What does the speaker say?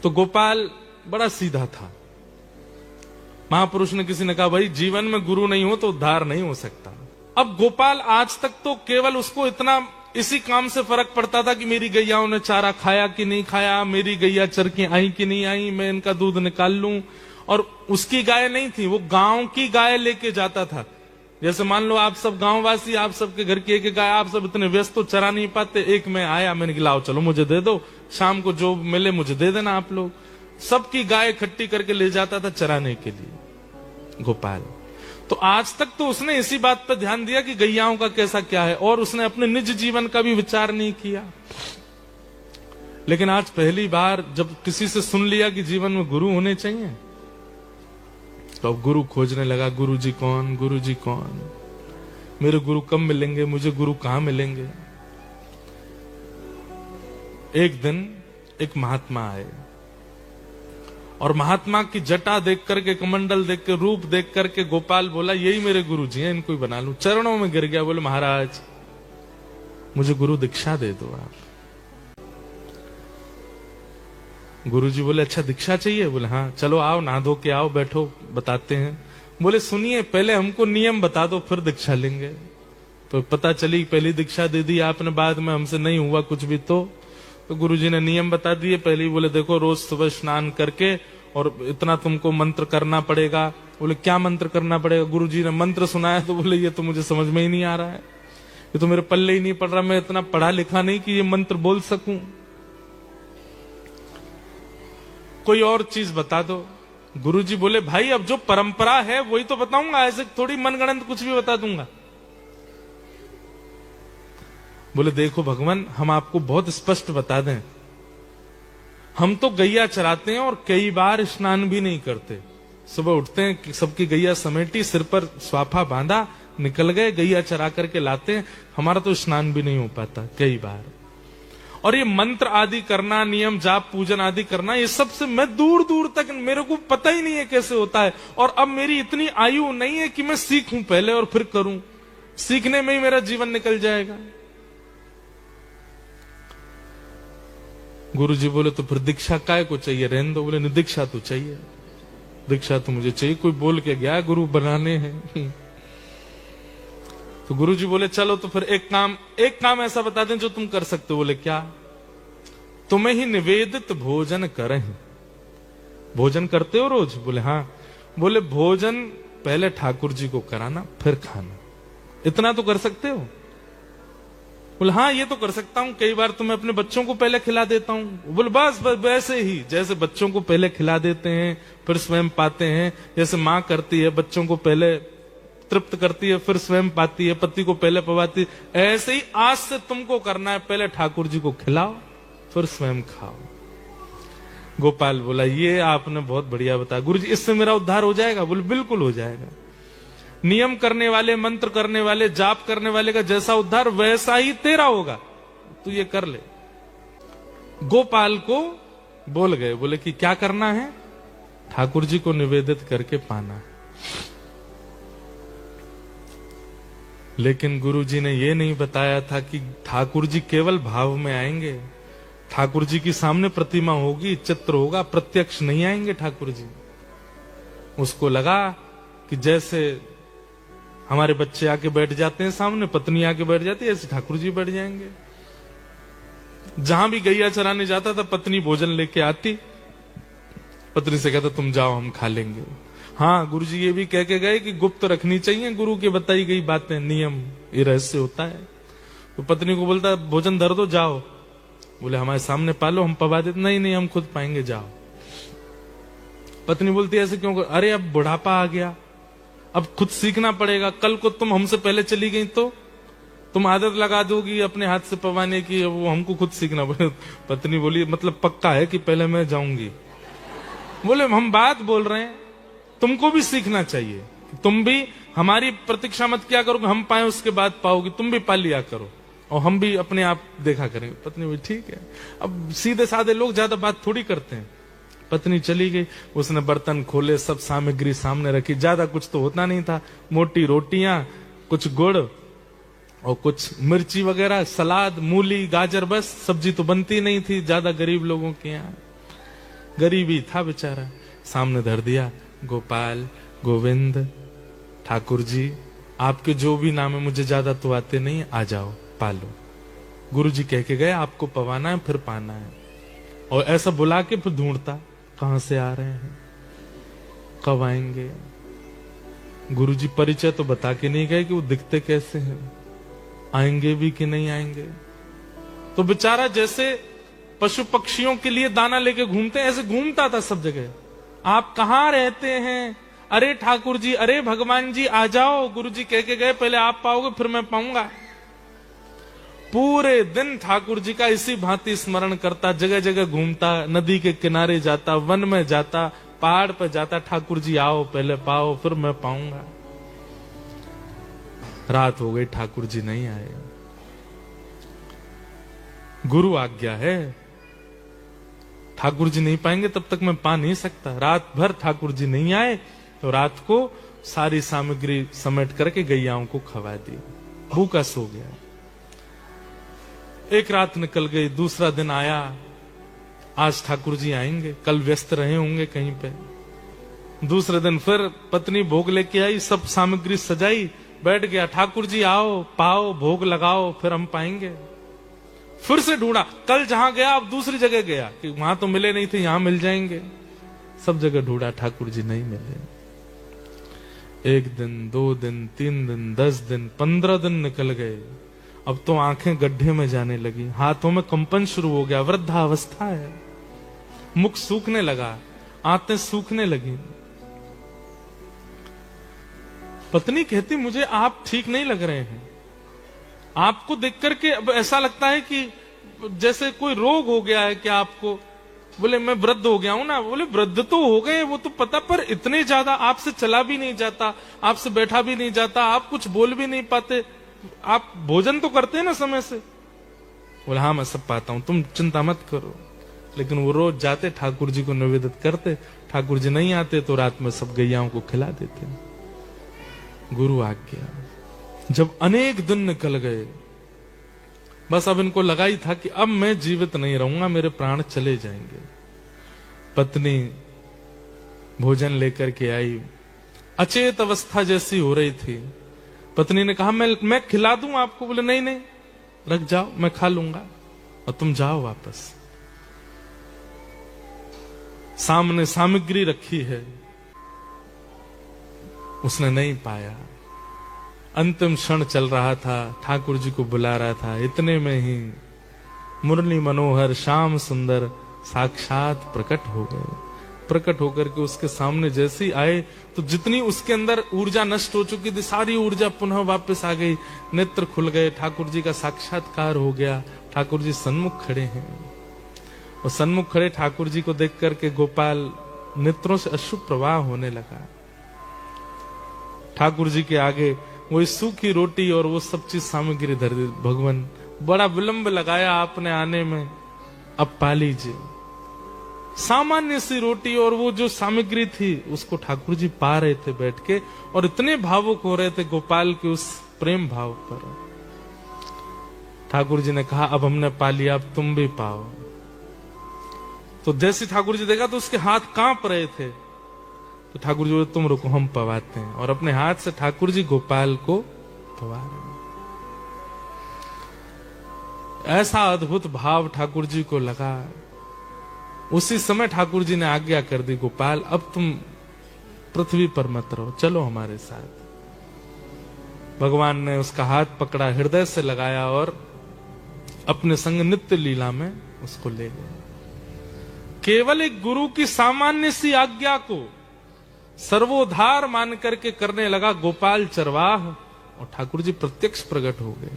तो गोपाल बड़ा सीधा था। महापुरुष ने किसी ने कहा भाई जीवन में गुरु नहीं हो तो उद्धार नहीं हो सकता। अब गोपाल आज तक तो केवल उसको इतना इसी काम से फर्क पड़ता था कि मेरी गैयाओं ने चारा खाया कि नहीं खाया, मेरी गैया चर के आई कि नहीं आई, मैं इनका दूध निकाल लूं। और उसकी गाय नहीं थी, वो गांव की गाय लेके जाता था। जैसे मान लो आप सब गांववासी, आप सबके घर की एक गाय, आप सब इतने व्यस्त तो चरा नहीं पाते। एक में आया, मैंने गिलाओ चलो मुझे दे दो, शाम को जो मिले मुझे दे देना आप लोग। सबकी गाय इकट्ठी करके ले जाता था चराने के लिए गोपाल। तो आज तक तो उसने इसी बात पर ध्यान दिया कि गैयाओं का कैसा क्या है, और उसने अपने निज जीवन का भी विचार नहीं किया। लेकिन आज पहली बार जब किसी से सुन लिया कि जीवन में गुरु होने चाहिए, तो अब गुरु खोजने लगा। गुरु जी कौन, गुरु जी कौन, मेरे गुरु कब मिलेंगे, मुझे गुरु कहां मिलेंगे। एक दिन एक महात्मा आए, और महात्मा की जटा देख करके, कमंडल देख के, रूप देख करके गोपाल बोला यही मेरे गुरु जी हैं, इनको ही बना लूं। चरणों में गिर गया, बोले महाराज मुझे गुरु दीक्षा दे दो आप। गुरु जी बोले अच्छा दीक्षा चाहिए? बोले हाँ, चलो आओ, नहा धो के आओ, बैठो बताते हैं। बोले सुनिए पहले हमको नियम बता दो फिर दीक्षा लेंगे। तो पता चली पहली दीक्षा दे दी आपने, बाद में हमसे नहीं हुआ कुछ भी। तो गुरुजी ने नियम बता दिए। पहले ही बोले देखो रोज सुबह स्नान करके और इतना तुमको मंत्र करना पड़ेगा। बोले क्या मंत्र करना पड़ेगा? गुरुजी ने मंत्र सुनाया तो बोले ये तो मुझे समझ में ही नहीं आ रहा है, ये तो मेरे पल्ले ही नहीं पड़ रहा, मैं इतना पढ़ा लिखा नहीं कि ये मंत्र बोल सकूं। कोई और चीज बता दो। गुरुजी बोले भाई अब जो परंपरा है वही तो बताऊंगा, ऐसे थोड़ी मनगढ़ंत कुछ भी बता दूंगा। बोले देखो भगवान हम आपको बहुत स्पष्ट बता दें, हम तो गैया चराते हैं और कई बार स्नान भी नहीं करते। सुबह उठते हैं, सबकी गैया समेटी, सिर पर स्वाफा बांधा, निकल गए, गैया चरा करके लाते हैं, हमारा तो स्नान भी नहीं हो पाता कई बार। और ये मंत्र आदि करना, नियम जाप पूजन आदि करना, ये सबसे मैं दूर दूर तक मेरे को पता ही नहीं है कैसे होता है। और अब मेरी इतनी आयु नहीं है कि मैं सीखूं पहले और फिर करूं, सीखने में ही मेरा जीवन निकल जाएगा। गुरुजी बोले तो फिर दीक्षा काय को चाहिए, रहने दो। बोले नहीं दीक्षा तो चाहिए, दीक्षा तो मुझे चाहिए, कोई बोल के गया गुरु बनाने हैं। तो गुरुजी बोले चलो तो फिर एक काम ऐसा बता दें जो तुम कर सकते हो। बोले क्या? तुम्हें ही निवेदित भोजन करें। भोजन करते हो रोज? बोले हाँ। बोले भोजन पहले ठाकुर जी को कराना फिर खाना, इतना तो कर सकते हो? बोले हाँ ये तो कर सकता हूं, कई बार तो मैं अपने बच्चों को पहले खिला देता हूं। बोले बस वैसे ही जैसे बच्चों को पहले खिला देते हैं फिर स्वयं पाते हैं, जैसे माँ करती है बच्चों को पहले तृप्त करती है फिर स्वयं पाती है, पति को पहले पवाती है, ऐसे ही आज से तुमको करना है, पहले ठाकुर जी को खिलाओ फिर स्वयं खाओ। गोपाल बोला ये आपने बहुत बढ़िया बताया गुरुजी, इससे मेरा उद्धार हो जाएगा? बोले बिल्कुल हो जाएगा। नियम करने वाले, मंत्र करने वाले, जाप करने वाले का जैसा उद्धार वैसा ही तेरा होगा, तू ये कर ले। गोपाल को बोल गए, बोले कि क्या करना है? ठाकुर जी को निवेदित करके पाना है। लेकिन गुरु जी ने ये नहीं बताया था कि ठाकुर जी केवल भाव में आएंगे, ठाकुर जी की सामने प्रतिमा होगी, चित्र होगा, प्रत्यक्ष नहीं आएंगे ठाकुर जी। उसको लगा कि जैसे हमारे बच्चे आके बैठ जाते हैं सामने, पत्नी आके बैठ जाती है, ऐसे ठाकुर जी बैठ जाएंगे। जहां भी गैया चराने जाता था पत्नी भोजन लेके आती, पत्नी से कहता तुम जाओ हम खा लेंगे। हाँ गुरुजी ये भी कह के गए कि गुप्त रखनी चाहिए गुरु की बताई गई बातें, नियम, ये रहस्य होता है। तो पत्नी को बोलता भोजन धर दो जाओ। बोले हमारे सामने पालो, हम पवा देते। नहीं हम खुद पाएंगे, जाओ। पत्नी बोलती ऐसे क्यों? अरे अब बुढ़ापा आ गया, अब खुद सीखना पड़ेगा, कल को तुम हमसे पहले चली गई तो तुम आदत लगा दोगी अपने हाथ से पवाने की, वो हमको खुद सीखना पड़ेगा। पत्नी बोली मतलब पक्का है कि पहले मैं जाऊंगी? बोले हम बात बोल रहे हैं, तुमको भी सीखना चाहिए, तुम भी हमारी प्रतीक्षा मत क्या करो, हम पाए उसके बाद पाओगी, तुम भी पा लिया करो और हम भी अपने आप देखा करेंगे। पत्नी बोली ठीक है। अब सीधे साधे लोग ज्यादा बात थोड़ी करते हैं। पत्नी चली गई, उसने बर्तन खोले, सब सामग्री सामने रखी, ज्यादा कुछ तो होता नहीं था, मोटी रोटियां, कुछ गुड़ और कुछ मिर्ची वगैरह, सलाद, मूली, गाजर, बस। सब्जी तो बनती नहीं थी ज्यादा गरीब लोगों के यहाँ। गरीबी था बेचारा, सामने धर दिया, गोपाल, गोविंद, ठाकुर जी, आपके जो भी नाम है मुझे ज्यादा तो आते नहीं, आ जाओ पालो। गुरुजी कह के गए आपको पवाना है फिर पाना है, और ऐसा बुला के फिर ढूंढता कहां से आ रहे हैं, कब आएंगे। गुरुजी परिचय तो बता के नहीं गए कि वो दिखते कैसे हैं, आएंगे भी कि नहीं आएंगे। तो बेचारा जैसे पशु पक्षियों के लिए दाना लेके घूमते हैं ऐसे घूमता था सब जगह। आप कहां रहते हैं? अरे ठाकुर जी, अरे भगवान जी आ जाओ। गुरुजी कह के गए पहले आप पाओगे फिर मैं पाऊंगा। पूरे दिन ठाकुर जी का इसी भांति स्मरण करता, जगह जगह घूमता, नदी के किनारे जाता, वन में जाता, पहाड़ पर जाता, ठाकुर जी आओ पहले पाओ फिर मैं पाऊंगा। रात हो गई, ठाकुर जी नहीं आए। गुरु आज्ञा है, ठाकुर जी नहीं पाएंगे तब तक मैं पा नहीं सकता। रात भर ठाकुर जी नहीं आए तो रात को सारी सामग्री समेट करके गैयाओं को खवा दी, भूखा सो गया। एक रात निकल गई, दूसरा दिन आया, आज ठाकुर जी आएंगे, कल व्यस्त रहे होंगे कहीं पे। दूसरे दिन फिर पत्नी भोग लेके आई, सब सामग्री सजाई, बैठ गया, ठाकुर जी आओ पाओ भोग लगाओ फिर हम पाएंगे। फिर से ढूंढा, कल जहां गया अब दूसरी जगह गया कि वहां तो मिले नहीं थे, यहां मिल जाएंगे। सब जगह ढूंढा, ठाकुर जी नहीं मिले। 1 दिन, 2 दिन, 3 दिन, 10 दिन, 15 दिन निकल गए। अब तो आंखें गड्ढे में जाने लगी, हाथों में कंपन शुरू हो गया, वृद्धावस्था है, मुख सूखने लगा, आंतें सूखने लगी। पत्नी कहती मुझे आप ठीक नहीं लग रहे हैं, आपको देख करके अब ऐसा लगता है कि जैसे कोई रोग हो गया है क्या आपको? बोले मैं वृद्ध हो गया हूं ना। बोले वृद्ध तो हो गए वो तो पता, पर इतने ज्यादा आपसे चला भी नहीं जाता, आपसे बैठा भी नहीं जाता, आप कुछ बोल भी नहीं पाते, आप भोजन तो करते हैं ना समय से? बोले हाँ मैं सब पाता हूं, तुम चिंता मत करो। लेकिन वो रोज जाते ठाकुर जी को निवेदित करते, ठाकुर जी नहीं आते तो रात में सब गैयाओं को खिला देते। गुरु आज्ञा। जब अनेक दिन निकल गए, बस अब इनको लगा ही था कि अब मैं जीवित नहीं रहूंगा, मेरे प्राण चले जाएंगे। पत्नी भोजन लेकर के आई, अचेत अवस्था जैसी हो रही थी। पत्नी ने कहा मैं खिला दूं आपको। बोले नहीं नहीं रख जाओ, मैं खा लूंगा और तुम जाओ वापस। सामने सामग्री रखी है, उसने नहीं पाया। अंतिम क्षण चल रहा था, ठाकुर जी को बुला रहा था, इतने में ही मुरली मनोहर श्याम सुंदर साक्षात प्रकट हो गए। प्रकट होकर के उसके सामने जैसे ही आए तो जितनी उसके अंदर ऊर्जा नष्ट हो चुकी थी सारी ऊर्जा पुनः वापस आ गई, नेत्र खुल गए, ठाकुर जी का साक्षात्कार हो गया। ठाकुर जी सन्मुख खड़े हैं और सन्मुख खड़े ठाकुर जी को देख करके गोपाल नेत्रों से अश्रु प्रवाह होने लगा। ठाकुर जी के आगे वो सूखी रोटी और वो सब चीज सामग्री धर दी। भगवान बड़ा विलंब लगाया आपने आने में, अब पा लीजिए। सामान्य सी रोटी और वो जो सामग्री थी उसको ठाकुर जी पा रहे थे बैठ के, और इतने भावुक हो रहे थे गोपाल के उस प्रेम भाव पर। ठाकुर जी ने कहा अब हमने पा लिया, अब तुम भी पाओ। तो जैसे ठाकुर जी देखा तो उसके हाथ कांप रहे थे। तो ठाकुर जी बोले तुम रुको हम पवाते हैं, और अपने हाथ से ठाकुर जी गोपाल को पवा रहे। ऐसा अद्भुत भाव ठाकुर जी को लगा। उसी समय ठाकुर जी ने आज्ञा कर दी, गोपाल अब तुम पृथ्वी पर मत रहो, चलो हमारे साथ। भगवान ने उसका हाथ पकड़ा, हृदय से लगाया और अपने संग नित्य लीला में उसको ले गए। केवल एक गुरु की सामान्य सी आज्ञा को सर्वोद्धार मान करके करने लगा गोपाल चरवाह, और ठाकुर जी प्रत्यक्ष प्रकट हो गए।